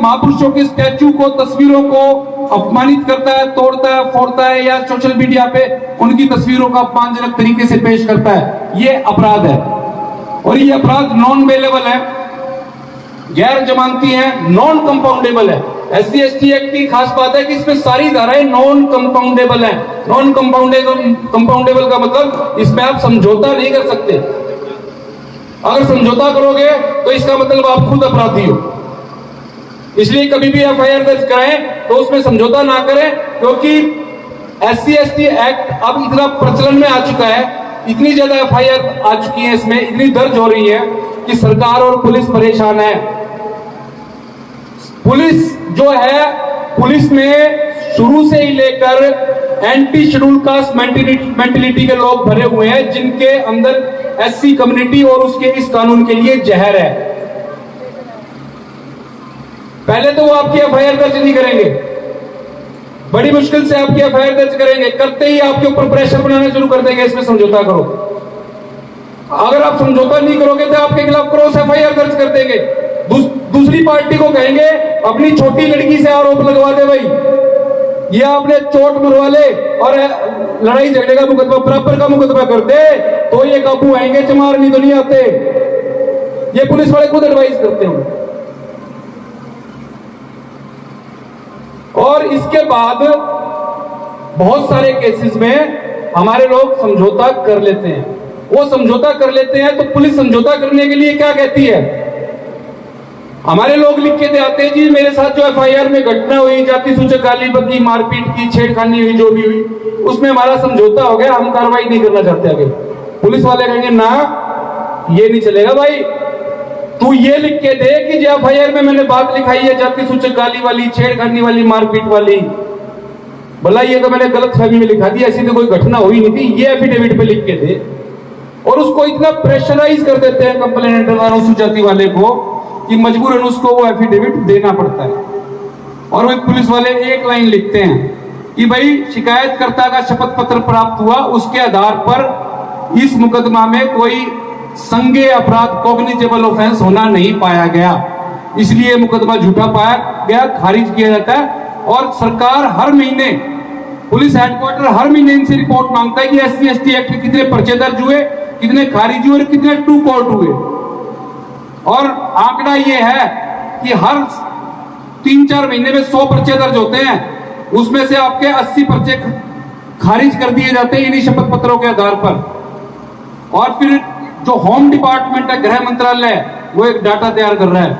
महापुरुषों के स्टैच्यू को, तस्वीरों को अपमानित करता है, तोड़ता है, फोड़ता है, या सोशल मीडिया पे उनकी तस्वीरों का अपमानजनक तरीके से पेश करता है, ये अपराध है। और ये अपराध नॉन बेलेबल है, गैर जमानती है, नॉन कंपाउंडेबल है। SC ST एक्ट की खास बात है कि इसमें सारी धाराएं नॉन कंपाउंडेबल है। नॉन कंपाउंडेबल का मतलब इसमें आप समझौता नहीं कर सकते। अगर समझौता करोगे तो इसका मतलब आप खुद अपराधी हो। इसलिए कभी भी FIR दर्ज कराएं तो उसमें समझौता ना करें, क्योंकि SC ST एक्ट अब इतना प्रचलन में आ चुका है, इतनी ज्यादा FIR आ चुकी है, इसमें इतनी दर्ज हो रही है कि सरकार और पुलिस परेशान है। पुलिस जो है, पुलिस में शुरू से ही लेकर एंटी शेड्यूल कास्ट मेंटेलिटी के लोग भरे हुए हैं, जिनके अंदर SC कम्युनिटी और उसके इस कानून के लिए जहर है। पहले तो वो आपकी FIR दर्ज नहीं करेंगे, बड़ी मुश्किल से आपकी FIR दर्ज करेंगे, करते ही आपके ऊपर प्रेशर बनाना शुरू कर देंगे, इसमें समझौता करो। अगर आप समझौता नहीं करोगे तो आपके खिलाफ क्रॉस FIR दर्ज कर देंगे। दूसरी पार्टी को कहेंगे अपनी छोटी लड़की से आरोप लगवा दे, भाई ये आपने चोट मरवा ले और लड़ाई झगड़े का मुकदमा, बराबर का मुकदमा कर दे तो ये काबू आएंगे, चमार नहीं तो नहीं आते। ये पुलिस वाले खुद एडवाइस करते हैं। और इसके बाद बहुत सारे केसेस में हमारे लोग समझौता कर लेते हैं। वो समझौता कर लेते हैं तो पुलिस समझौता करने के लिए क्या कहती है, हमारे लोग लिख के दे आते हैं, जी मेरे साथ जो FIR में घटना हुई, जाति सूचक गाली बकी, मारपीट की, छेड़खानी हुई, जो भी हुई, उसमें हमारा समझौता हो गया, हम कार्रवाई नहीं करना चाहते आगे। पुलिस वाले कहेंगे ना, ये नहीं चलेगा भाई, तू ये लिख के दे कि जो FIR में मैंने बात लिखाई है जाति सूचक गाली वाली, छेड़खानी वाली, मारपीट वाली, भला ये तो मैंने गलत फहमी में लिखा दी, ऐसी तो कोई घटना हुई नहीं थी, ये एफिडेविट पे लिख के दे। और उसको इतना प्रेशराइज कर देते हैं कंप्लेनेंट अनुसूचित जाति वाले को कि मजबूरन उसको वो एफिडेविट देना पड़ता है। और वो पुलिस वाले एक लाइन लिखते हैं कि भाई शिकायतकर्ता का शपथ पत्र प्राप्त हुआ, उसके आधार पर इस मुकदमा में कोई संज्ञेय अपराध कॉग्निजेबल ऑफेंस होना नहीं पाया गया, इसलिए मुकदमा झूठा पाया गया, खारिज किया जाता है। और सरकार हर महीने, पुलिस हेडक्वार्टर हर महीने इनसे रिपोर्ट मांगता है कि SC ST एक्ट के कितने पर्चे दर्ज हुए, कितने खारिज हुए और कितने टू कोर्ट हुए। और आंकड़ा ये है कि हर 3-4 महीने में 100 पर्चे दर्ज होते हैं, उसमें से आपके 80 पर्चे खारिज कर दिए जाते हैं इन्हीं शपथ पत्रों के आधार पर। और फिर जो होम डिपार्टमेंट है, गृह मंत्रालय, वो एक डाटा तैयार कर रहा है,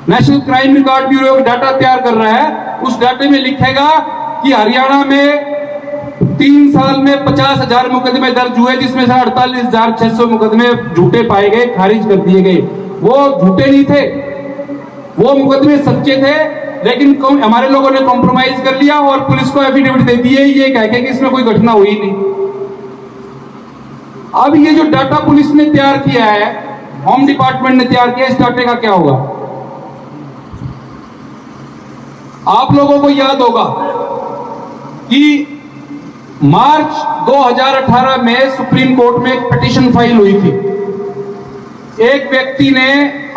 नेशनल क्राइम रिकॉर्ड ब्यूरो एक डाटा तैयार कर रहा है। उस डाटे में लिखेगा कि हरियाणा में 3 साल में 50,000 मुकदमे दर्ज हुए, जिसमें से 48,600 मुकदमे झूठे पाए गए, खारिज कर दिए गए। वो झूठे नहीं थे, वो मुकदमे सच्चे थे, लेकिन हमारे लोगों ने कॉम्प्रोमाइज कर लिया और पुलिस को एफिडेविट दे दिए ये कह के कि इसमें कोई घटना हुई नहीं। अब ये जो डाटा पुलिस ने तैयार किया है, होम डिपार्टमेंट ने तैयार किया, इस डाटे का क्या होगा? आप लोगों को याद होगा कि मार्च 2018 में सुप्रीम कोर्ट में एक पिटीशन फाइल हुई थी। एक व्यक्ति ने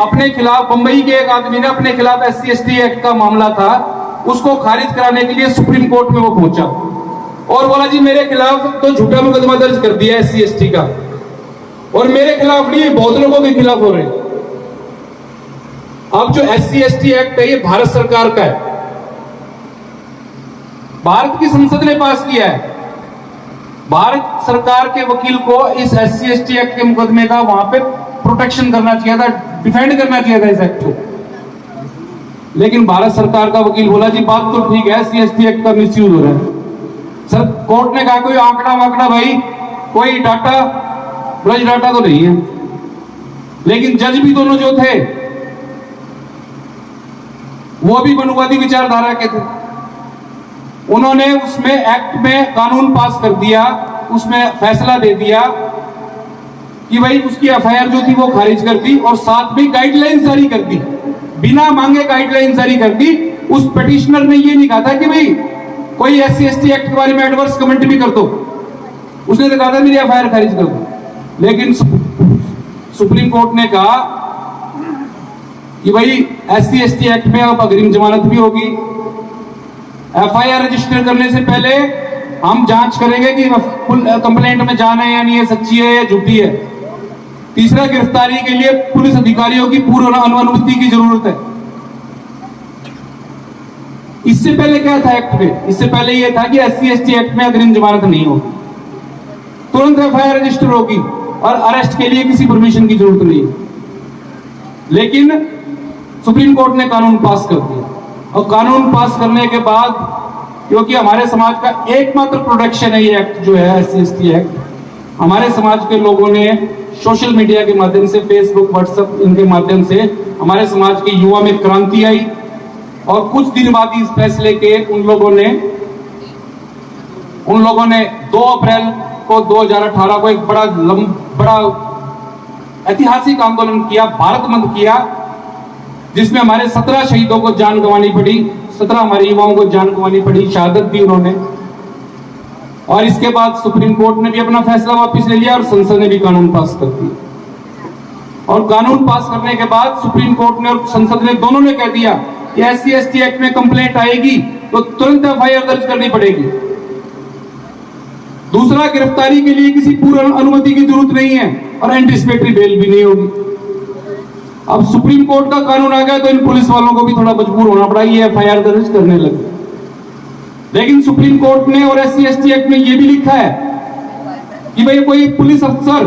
अपने खिलाफ, बंबई के एक आदमी ने अपने खिलाफ SC ST एक्ट का मामला था, उसको खारिज कराने के लिए सुप्रीम कोर्ट में वो पहुंचा और बोला जी मेरे खिलाफ तो झूठा मुकदमा दर्ज कर दिया SC ST का, और मेरे खिलाफ नहीं, बहुत लोगों के खिलाफ हो रहे हैं। अब जो SC ST एक्ट है ये भारत सरकार का है, भारत की संसद ने पास किया है। भारत सरकार के वकील को इस SC ST एक्ट के मुकदमे का वहां पे प्रोटेक्शन करना चाहिए था, डिफेंड करना चाहिए था इस एक्ट को। लेकिन भारत सरकार का वकील बोला जी बात तो ठीक है, SC ST एक्ट का मिसयूज हो रहा है। सर कोर्ट ने कहा कोई आंकड़ा वाकड़ा भाई, कोई डाटा, ब्रज डाटा तो नहीं है। लेकिन जज भी दोनों जो थे वो भी मनुवादी विचारधारा के थे, उन्होंने उसमें एक्ट में कानून पास कर दिया, उसमें फैसला दे दिया कि भाई उसकी FIR जो थी वो खारिज कर दी और साथ में गाइडलाइन जारी कर दी, बिना मांगे गाइडलाइन जारी कर दी। उस पिटिशनर ने ये नहीं कहा था कि भाई कोई SC ST एक्ट के बारे में एडवर्स कमेंट भी कर दो, उसने तो कहा था मेरी FIR खारिज कर दो। लेकिन सुप्रीम कोर्ट ने कहा कि भाई SC/ST एक्ट में अब अग्रिम जमानत भी होगी। FIR रजिस्टर करने से पहले हम जांच करेंगे कि कंप्लेंट में जान है या नहीं है, सच्ची है या झूठी है। तीसरा, गिरफ्तारी के लिए पुलिस अधिकारियों की पूर्व अनुमति की जरूरत है। इससे पहले क्या था एक्ट में? इससे पहले यह था कि SC/ST एक्ट में अग्रिम जमानत नहीं होगी, तुरंत FIR रजिस्टर होगी और अरेस्ट के लिए किसी परमिशन की जरूरत नहीं है। लेकिन सुप्रीम कोर्ट ने कानून पास कर दिया, और कानून पास करने के बाद, क्योंकि हमारे समाज का एकमात्र प्रोटेक्शन है ये एक्ट जो है SC/ST एक्ट, हमारे समाज के लोगों ने सोशल मीडिया के माध्यम से, फेसबुक, व्हाट्सएप, इनके माध्यम से हमारे समाज के युवा में क्रांति आई। और कुछ दिन बाद इस फैसले के उन लोगों ने 2 अप्रैल को 2018 को एक बड़ा ऐतिहासिक आंदोलन किया, भारत बंद किया, जिसमें हमारे 17 शहीदों को जान गंवानी पड़ी, 17 हमारे युवाओं को जान गंवानी पड़ी, शहादत दी उन्होंने। और इसके बाद सुप्रीम कोर्ट ने भी अपना फैसला वापस ले लिया और संसद ने भी कानून पास कर दिया। और कानून पास करने के बाद सुप्रीम कोर्ट ने और संसद ने दोनों ने कह दिया कि SC/ST एक्ट में कंप्लेंट आएगी तो तुरंत FIR दर्ज करनी पड़ेगी। दूसरा, गिरफ्तारी के लिए किसी पूर्व अनुमति की जरूरत नहीं है और एंटीसिपेटरी बेल भी नहीं होगी। अब सुप्रीम कोर्ट का कानून आ गया तो इन पुलिस वालों को भी थोड़ा मजबूर होना पड़ा, ये FIR दर्ज करने लगे। लेकिन सुप्रीम कोर्ट ने और SC/ST एक्ट में यह भी लिखा है कि भाई कोई पुलिस अफसर,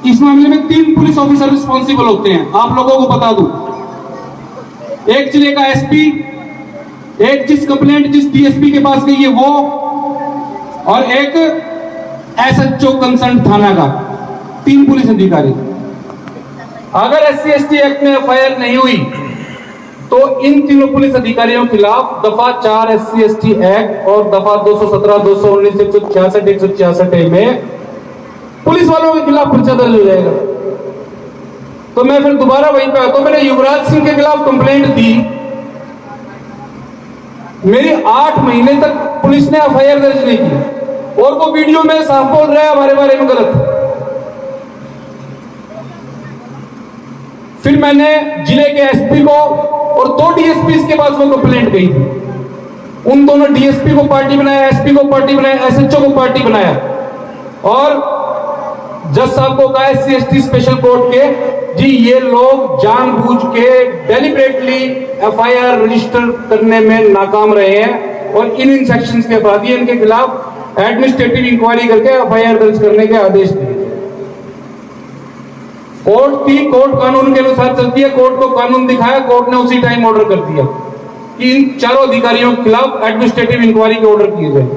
इस मामले में 3 पुलिस ऑफिसर रिस्पॉन्सिबल होते हैं। आप लोगों को बता दूं, एक जिले का SP, एक जिस कंप्लेंट जिस DSP के पास गई है वो, और एक SHO कंसर्न थाना का, 3 पुलिस अधिकारी। अगर SC/ST एक्ट में FIR नहीं हुई तो इन तीनों पुलिस अधिकारियों के खिलाफ दफा 4 SC/ST एक्ट और दफा 217, 219, 166, 166 में पुलिस वालों के खिलाफ पर्चा दर्ज हो जाएगा। तो मैं फिर दोबारा वहीं पे आता हूं। मैंने युवराज सिंह के खिलाफ कंप्लेंट दी, मेरी 8 महीने तक पुलिस ने FIR दर्ज नहीं की, और वो वीडियो में साफ बोल रहा है हमारे बारे में गलत। फिर मैंने जिले के SP को और 2 DSP के पास वो कंप्लेंट गई थी। उन दोनों DSP को पार्टी बनाया, SP को पार्टी बनाया, SHO को पार्टी बनाया, और जज साहब को कहा SC/ST स्पेशल कोर्ट के, जी ये लोग जानबूझ के डेलिबरेटली FIR रजिस्टर करने में नाकाम रहे हैं और इन सेक्शंस के अपराधी, इनके खिलाफ एडमिनिस्ट्रेटिव इंक्वायरी करके FIR दर्ज करने के आदेश दिए। कोर्ट कानून के अनुसार चलती है, कोर्ट को कानून दिखाया, कोर्ट ने उसी टाइम ऑर्डर कर दिया कि इन 4 अधिकारियों के खिलाफ एडमिनिस्ट्रेटिव इंक्वायरी के ऑर्डर किए गए।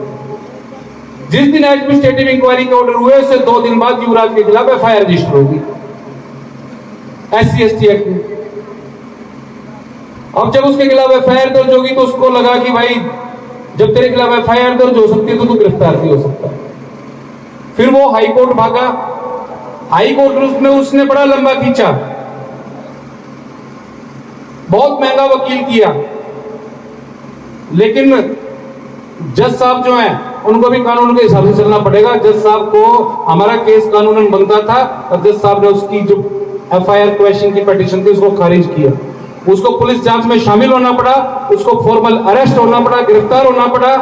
जिस दिन एडमिनिस्ट्रेटिव इंक्वायरी के ऑर्डर हुए उससे 2 दिन बाद युवराज के खिलाफ FIR रजिस्टर होगी SC/ST एक्ट में। अब जब उसके खिलाफ FIR दर्ज होगी तो उसको लगा कि भाई जब तेरे खिलाफ FIR दर्ज हो सकती है तो तू गिरफ्तार भी हो सकता है। फिर वो हाई कोर्ट भागा, हाई कोर्ट में उसने बड़ा लंबा खींचा, बहुत महंगा वकील किया, लेकिन जज साहब जो हैं उनको भी कानून के हिसाब से चलना पड़ेगा। जज साहब को हमारा केस कानूनन बनता था और जज साहब ने उसकी जो FIR क्वेश्चन की पिटीशन थी उसको खारिज किया। उसको पुलिस जांच में शामिल होना पड़ा, उसको फॉर्मल अरेस्ट होना पड़ा, गिरफ्तार होना पड़ा,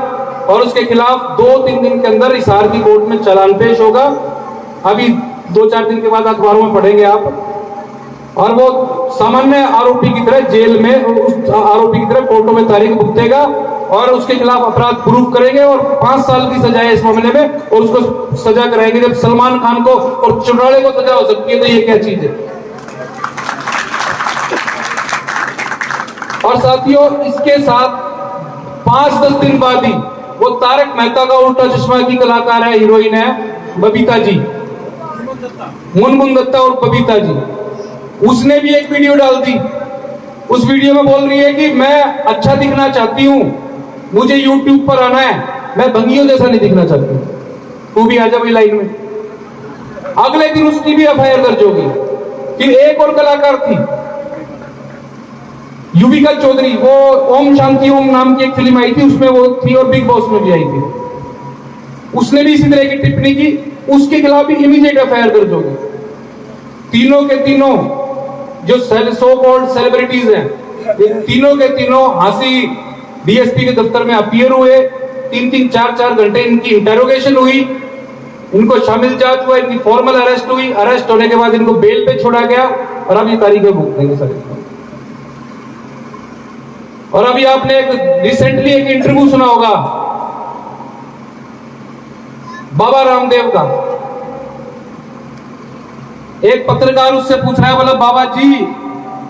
और उसके खिलाफ 2-3 दिन के अंदर हिसार की कोर्ट में चालान पेश होगा। अभी 2-4 दिन के बाद अखबारों में पढ़ेंगे आप। और वो सामान्य आरोपी की तरह जेल में, उस आरोपी की तरह कोर्टों में तारीख भुगतेगा और उसके खिलाफ अपराध प्रूफ करेंगे और 5 साल की सजा है इस मामले में, और उसको सजा कराएंगे। जब सलमान खान को और चुड़ाले को सजा हो सकती है तो ये क्या चीज है। और साथियों, इसके साथ 5-10 दिन बाद ही वो तारक मेहता का उल्टा चश्मा की कलाकार है, हीरोइन है बबीता जी, मुनमुन दत्ता और बबीता जी, उसने भी एक वीडियो डाल दी। उस वीडियो में बोल रही है कि मैं अच्छा दिखना चाहती हूं, मुझे YouTube पर आना है, मैं भंगियों जैसा नहीं दिखना चाहती, तू भी आ जा भाई लाइन में। अगले दिन उसकी भी FIR दर्ज होगी। फिर एक और कलाकार थी युविका चौधरी, वो ओम शांति ओम नाम की एक फिल्म आई थी, उसमें वो थी और बिग बॉस में भी आई थी। उसने भी इसी तरह की टिप्पणी की, उसके खिलाफ भी इमीडिएट FIR दर्ज होगी। तीनों के तीनों जो सो कॉल्ड सेलिब्रिटीज हैं, ये तीनों के तीनों हांसी डीएसपी के दफ्तर में अपीयर हुए। 3-3, 4-4 घंटे इनकी इंटेरोगेशन हुई, इनको शामिल जांच हुआ, इनकी फॉर्मल अरेस्ट हुई। अरेस्ट होने के बाद इनको बेल पे छोड़ा गया और अब ये तारीखें भुगतेंगे सर। और अभी आपने रिसेंटली एक इंटरव्यू सुना होगा बाबा रामदेव का। एक पत्रकार उससे पूछ रहा है, बोला बाबा जी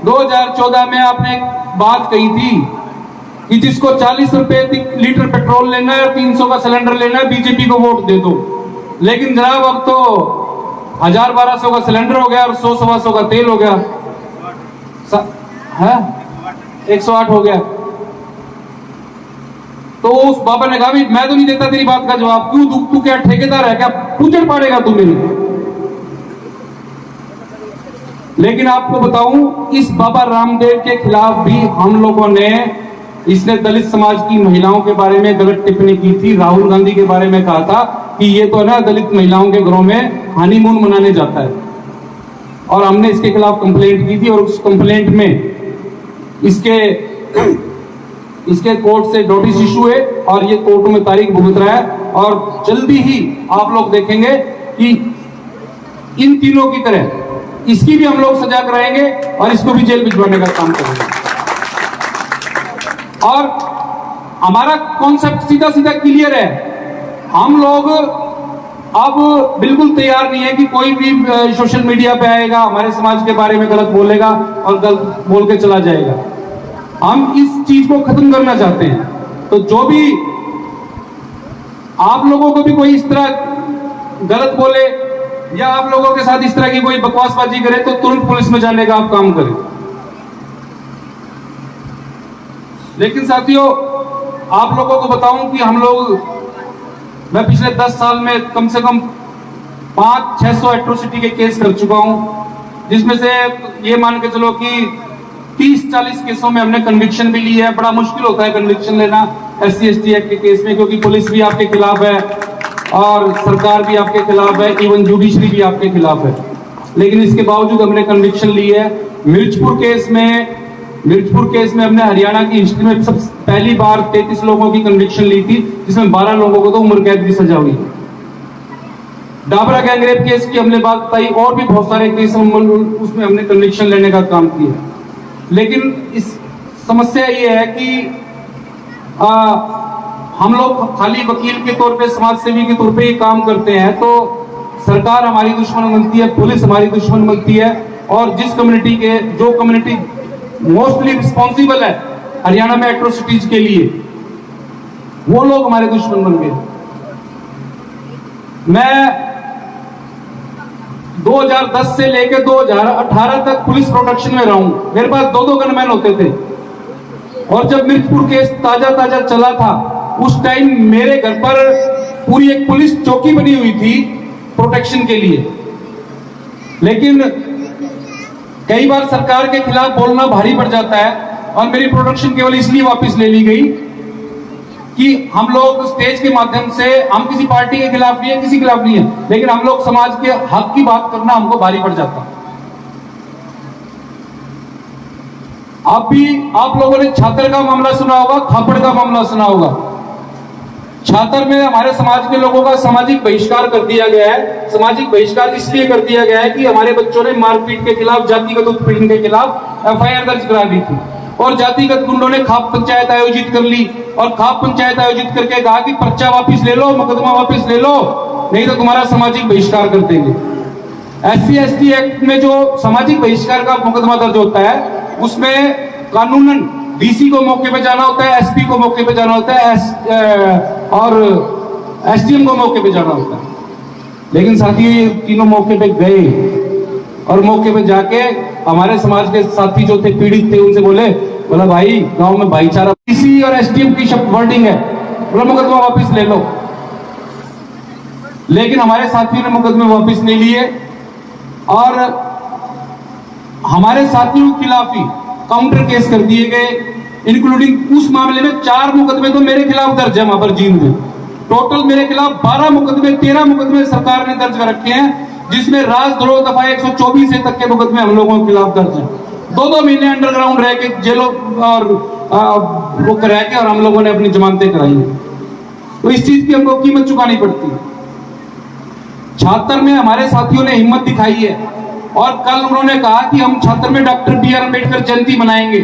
2014 में आपने एक बात कही थी कि जिसको 40 रुपए लीटर पेट्रोल लेना है और 300 का सिलेंडर लेना है, बीजेपी को वोट दे दो। लेकिन जनाब अब तो 1000-1200 का सिलेंडर हो गया और 100-125 का तेल हो गया है, 108 हो गया। तो उस बाबा ने कहा, मैं तो नहीं देता तेरी बात का जवाब, क्यों तू क्या ठेकेदार है क्या, पूछड़ पाड़ेगा तू मेरी। लेकिन आपको बताऊं, इस बाबा रामदेव के खिलाफ भी हम लोगों ने, इसने दलित समाज की महिलाओं के बारे में गलत टिप्पणी की थी, राहुल गांधी के बारे में कहा था कि ये तो ना दलित महिलाओं के घरों में हनीमून मनाने जाता है। और हमने इसके खिलाफ कंप्लेंट की थी और उस कंप्लेंट में इसके कोर्ट से नोटिस इशू है और ये कोर्ट में तारीख भुगत रहा है। और जल्दी ही आप लोग देखेंगे कि इन तीनों की तरह इसकी भी हम लोग सजा कराएंगे और इसको भी जेल भिजवाने का काम करेंगे। और हमारा कॉन्सेप्ट सीधा सीधा क्लियर है, हम लोग अब बिल्कुल तैयार नहीं है कि कोई भी सोशल मीडिया पे आएगा, हमारे समाज के बारे में गलत बोलेगा और गलत बोल के चला जाएगा। हम इस चीज को खत्म करना चाहते हैं। तो जो भी आप लोगों को भी कोई इस तरह गलत बोले या आप लोगों के साथ इस तरह की कोई बकवासबाजी करे तो तुरंत पुलिस में जाने का आप काम करें। लेकिन साथियों, आप लोगों को बताऊं कि मैं पिछले 10 साल में कम से कम 500-600 एट्रोसिटी के केस कर चुका हूं, जिसमें से ये मान के चलो कि 30-40 केसों में हमने कन्विक्शन भी ली है। बड़ा मुश्किल होता है कन्विक्शन लेना SC/ST एक्ट के केस में, क्योंकि पुलिस भी आपके खिलाफ है और सरकार भी आपके खिलाफ है, इवन जुडिशरी भी आपके खिलाफ है। लेकिन इसके बावजूद हमने कन्विक्शन ली है। मिर्चपुर केस में हमने हरियाणा की हिस्ट्री में सब पहली बार 33 लोगों की कन्विक्शन ली थी, जिसमें 12 लोगों को तो उम्र कैद की सजा हुई। डाबरा गैंगरेप केस की हमने बात बताई, और भी बहुत सारे केस उसमें हमने कन्विक्शन लेने का काम किया। लेकिन इस समस्या ये है कि हम लोग खाली वकील के तौर पे, समाज सेवी के तौर पे ये काम करते हैं तो सरकार हमारी दुश्मन बनती है, पुलिस हमारी दुश्मन बनती है। और जो कम्युनिटी मोस्टली रिस्पॉन्सिबल है हरियाणा में एट्रोसिटीज के लिए, वो लोग हमारे दुश्मन बन गए। मैं 2010 से लेकर 2018 तक पुलिस प्रोटेक्शन में रहा हूं। मेरे पास 2-2 गनमैन होते थे। और जब मिर्चपुर केस ताजा चला था, उस टाइम मेरे घर पर पूरी एक पुलिस चौकी बनी हुई थी प्रोटेक्शन के लिए। लेकिन कई बार सरकार के खिलाफ बोलना भारी पड़ जाता है और मेरी प्रोटेक्शन केवल इसलिए वापस ले ली गई कि हम लोग स्टेज के माध्यम से, हम किसी पार्टी के खिलाफ नहीं है, किसी के खिलाफ नहीं है, लेकिन हम लोग समाज के हक की बात करना हमको भारी पड़ जाता है। अब भी आप लोगों ने छात्र का मामला सुना होगा, खापड़ का मामला सुना होगा। छात्र में हमारे समाज के लोगों का सामाजिक बहिष्कार कर दिया गया है। सामाजिक बहिष्कार इसलिए कर दिया गया है कि हमारे बच्चों ने मारपीट के खिलाफ, जातिगत उत्पीड़न के खिलाफ FIR दर्ज करा दी थी और जातिगत गुंडों ने खाप पंचायत आयोजित कर ली और खाप पंचायत आयोजित करके कहा कि पर्चा वापस ले लो, मुकदमा वापस ले लो, नहीं तो तुम्हारा सामाजिक बहिष्कार कर देंगे। SC/ST एक्ट में जो सामाजिक बहिष्कार का मुकदमा दर्ज होता है, उसमें कानूनन DC को मौके पे जाना होता है, SP को मौके पे जाना होता है और SDM को मौके पे जाना होता है। लेकिन साथियों, ये तीनों मौके पे गए और मौके पे जाके हमारे समाज के साथी जो थे, पीड़ित थे, उनसे बोला भाई गांव में भाईचारा, DC और SDM की शब्द वर्डिंग है, बोला मुकदमा वापस ले लो। लेकिन हमारे साथियों ने मुकदमे वापस नहीं लिए और हमारे साथियों के खिलाफ ही काउंटर केस कर दिए गए, इंक्लूडिंग उस मामले में 4 मुकदमे तो मेरे खिलाफ दर्ज है। जींद में टोटल मेरे खिलाफ 12 मुकदमे, 13 मुकदमे सरकार ने दर्ज कर रखे हैं, जिसमें राजद्रोह दफा 124 तक के मुकदमे हम लोगों के खिलाफ दर्ज हैं। 2-2 महीने अंडरग्राउंड रह के जेलों और वो रह के और हम लोगों ने अपनी जमानतें कराई। तो इस चीज की हमको कीमत चुकानी पड़ती है। 76 में हमारे साथियों ने हिम्मत दिखाई है और कल उन्होंने कहा कि हम 76 में डॉक्टर BR अम्बेडकर जयंती मनाएंगे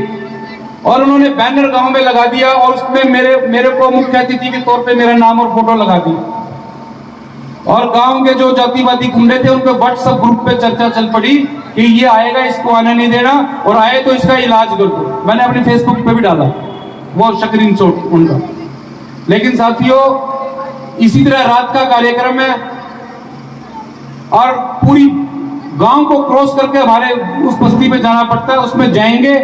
और उन्होंने बैनर गांव में लगा दिया और उसमें मेरे को मुख्य अतिथि के तौर पे मेरा नाम और फोटो लगा दी। और गांव के जो जातिवादी गुंडे थे उनके व्हाट्सएप ग्रुप पे चर्चा चल पड़ी कि ये आएगा, इसको आने नहीं देना, और आए तो इसका इलाज कर दो। मैंने अपने फेसबुक पे भी डाला वो स्क्रीनशॉट उनका। लेकिन साथियों, इसी तरह रात का कार्यक्रम है और पूरी गांव को क्रॉस करके हमारे उस बस्ती पे जाना पड़ता है। उसमें जाएंगे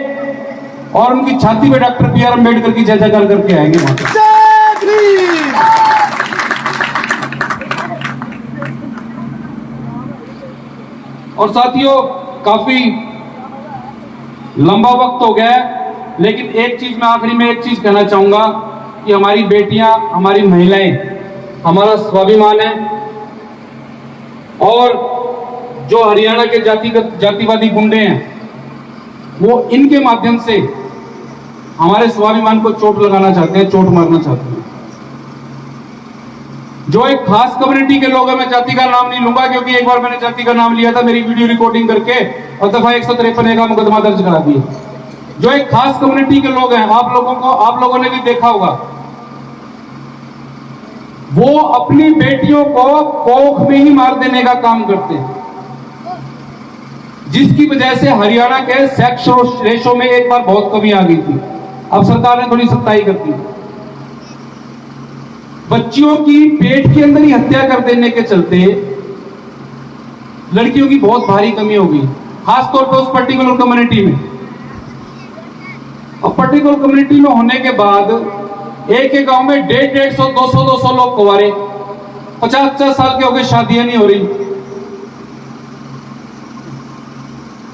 और उनकी छाती पे डॉक्टर BR अम्बेडकर की जय जयकार करके आएंगे वहां पर। और साथियों, काफी लंबा वक्त हो गया है, लेकिन एक चीज मैं आखिरी में एक चीज कहना चाहूंगा कि हमारी बेटियां, हमारी महिलाएं हमारा स्वाभिमान है। और जो हरियाणा के जातिवादी गुंडे हैं वो इनके माध्यम से हमारे स्वाभिमान को चोट लगाना चाहते हैं, चोट मारना चाहते हैं। जो एक खास कम्युनिटी के लोग हैं, मैं जाति का नाम नहीं लूंगा क्योंकि एक बार मैंने जाति का नाम लिया था, मेरी वीडियो रिकॉर्डिंग करके और दफा 153 का मुकदमा दर्ज करा दिया। जो एक खास कम्युनिटी के लोग हैं, आप लोगों ने भी देखा होगा, वो अपनी बेटियों को कोख में ही मार देने का काम करते हैं, जिसकी वजह से हरियाणा के सेक्स रेशो में एक बार बहुत कमी आ गई थी। अब सरकार ने थोड़ी सख्ताई कर दी। बच्चियों की पेट के अंदर ही हत्या कर देने के चलते लड़कियों की बहुत भारी कमी हो गई, खासतौर पर उस पर्टिकुलर कम्युनिटी में। अब पर्टिकुलर कम्युनिटी में होने के बाद एक एक गांव में 150, 200 लोग कुंवारे, 50 साल के हो गए, शादियां नहीं हो रही।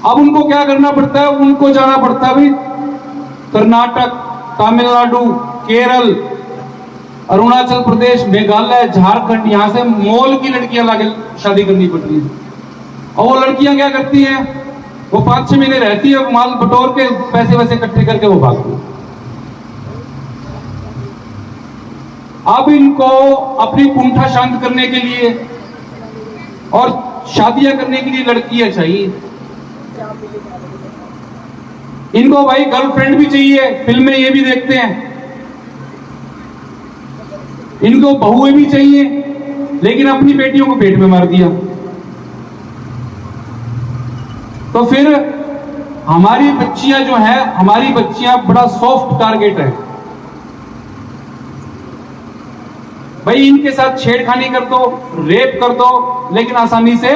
अब उनको क्या करना पड़ता है? उनको जाना पड़ता है भाई कर्नाटक, तमिलनाडु, केरल, अरुणाचल प्रदेश, मेघालय, झारखंड, यहां से मोल की लड़कियां लाके शादी करनी पड़ रही है। और वो लड़कियां क्या करती हैं? वो 5-6 महीने रहती है, माल बटोर के पैसे वैसे इकट्ठे करके वो भागती है। अब इनको अपनी कुंठा शांत करने के लिए और शादियां करने के लिए लड़कियां चाहिए। इनको भाई गर्लफ्रेंड भी चाहिए, फिल्म में ये भी देखते हैं। इनको बहुएं भी चाहिए, लेकिन अपनी बेटियों को पेट में मार दिया। तो फिर हमारी बच्चियां जो है, हमारी बच्चियां बड़ा सॉफ्ट टारगेट है भाई। इनके साथ छेड़खानी कर दो, रेप कर दो, लेकिन आसानी से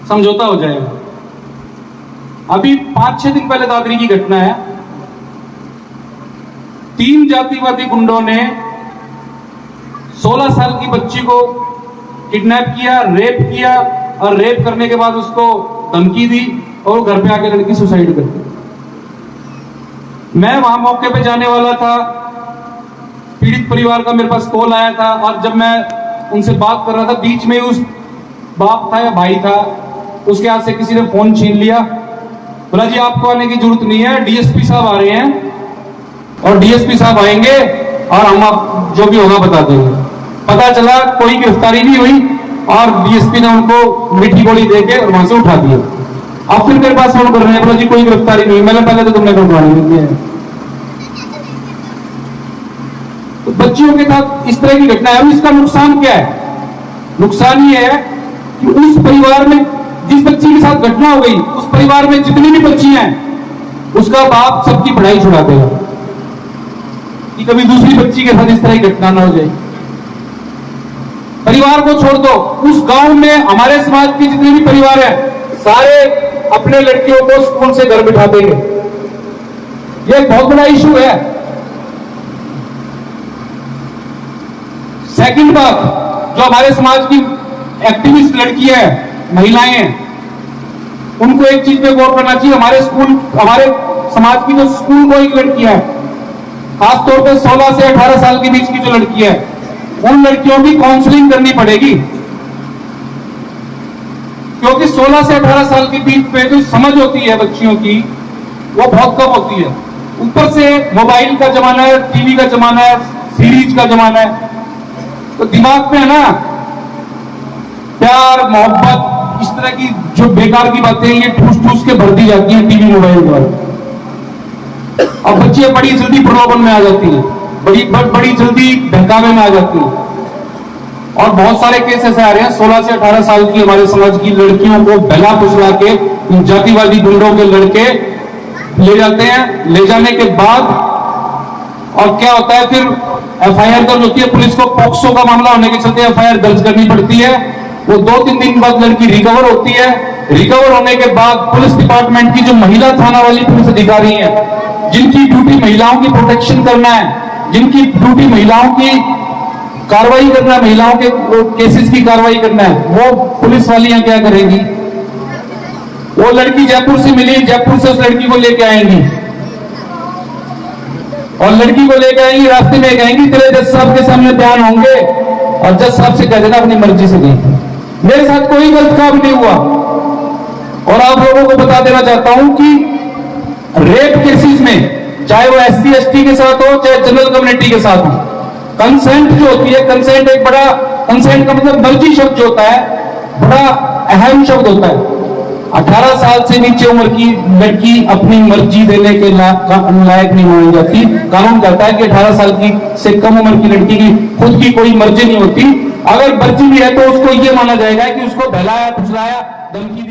समझौता हो जाएगा। अभी 5-6 दिन पहले दादरी की घटना है। 3 जातिवादी गुंडों ने 16 साल की बच्ची को किडनैप किया, रेप किया, और रेप करने के बाद उसको धमकी दी और वो घर पे आके लड़की सुसाइड कर दी। मैं वहां मौके पे जाने वाला था, पीड़ित परिवार का मेरे पास कॉल आया था, और जब मैं उनसे बात कर रहा था, बीच में उस बाप था या भाई था, उसके हाथ से किसी ने फोन छीन लिया। बोला जी आपको आने की जरूरत नहीं है, डीएसपी साहब आ रहे हैं और डीएसपी साहब आएंगे और हम आप जो भी होगा बता देंगे। पता चला कोई गिरफ्तारी नहीं हुई और डीएसपी ने उनको मीठी गोली देके और वहां से उठा दिया। अब फिर मेरे पास फोन कर रहे हैं, बोला जी कोई गिरफ्तारी नहीं हुई। मैंने पहले तो तुमने गिरफ्तारी नहीं है। तो बच्चियों के साथ इस तरह की घटना है। इसका नुकसान क्या है? नुकसान ये है कि उस परिवार में जिस बच्ची के साथ घटना हो गई, उस परिवार में जितनी भी बच्चियां हैं, उसका बाप सबकी पढ़ाई छुड़ा देगा कि कभी दूसरी बच्ची के साथ इस तरह की घटना ना हो जाए। परिवार को छोड़ दो, उस गांव में हमारे समाज के जितने भी परिवार हैं, सारे अपने लड़कियों को स्कूल से घर बिठा देंगे। यह एक बहुत बड़ा इशू है। सेकंड बात, जो हमारे समाज की एक्टिविस्ट लड़कियां हैं, महिलाएं हैं, उनको एक चीज पे गौर करना चाहिए। हमारे समाज की जो स्कूल गोइंग लड़कियां हैं, खासतौर पे 16 से 18 साल के बीच की जो लड़कियां हैं, उन लड़कियों की काउंसलिंग करनी पड़ेगी। क्योंकि 16 से 18 साल के बीच में जो समझ होती है बच्चियों की वो बहुत कम होती है। ऊपर से मोबाइल का जमाना है, टीवी का जमाना है, सीरीज का जमाना है, तो दिमाग में है ना प्यार मोहब्बत इस तरह की जो बेकार की बातें ये ठूस ठूस के भर दी जाती हैं टीवी मोबाइल पर। अब बच्चियां बड़ी जल्दी प्रलोभन में आ जाती हैं, बड़ी जल्दी बहकावे में आ जाती हैं। और बहुत सारे केस ऐसे आ रहे हैं 16 से 18 साल की हमारे समाज की लड़कियों को बहला फुसला के जातिवादी गुंडों के लड़के ले जाते हैं। ले जाने के बाद और क्या होता है फिर एफआईआर दर्ज होती है, पुलिस को पॉक्सो का मामला होने के चलते एफआईआर दर्ज करनी पड़ती है। वो 2-3 दिन बाद लड़की रिकवर होती है। रिकवर होने के बाद पुलिस डिपार्टमेंट की जो महिला थाना वाली पुलिस अधिकारी है, जिनकी ड्यूटी महिलाओं की प्रोटेक्शन करना है, जिनकी ड्यूटी महिलाओं की कार्रवाई करना है, महिलाओं के केसेस की कार्रवाई करना है, वो पुलिस वालियां क्या करेंगी? वो लड़की जयपुर से मिली, जयपुर से उस लड़की को लेके आएंगी और लड़की को लेकर आएंगी, रास्ते में कहेंगी तेरे जज साहब के सामने बयान होंगे और जज साहब से कह देना अपनी मर्जी से गई। मेरे साथ कोई गलत काम नहीं हुआ। और आप लोगों को बता देना चाहता हूं कि रेप केसेस में चाहे वो SC ST के साथ हो चाहे जनरल कम्युनिटी के साथ हो, कंसेंट जो होती है, कंसेंट एक बड़ा, कंसेंट का मतलब मर्जी शब्द जो होता है बड़ा अहम शब्द होता है। 18 साल से नीचे उम्र की लड़की अपनी मर्जी देने के लायक नहीं मानी जाती। कानून कहता है कि 18 साल की से कम उम्र की लड़की की खुद की कोई मर्जी नहीं होती। अगर मर्जी भी है तो उसको ये माना जाएगा कि उसको बहलाया फुसलाया धमकी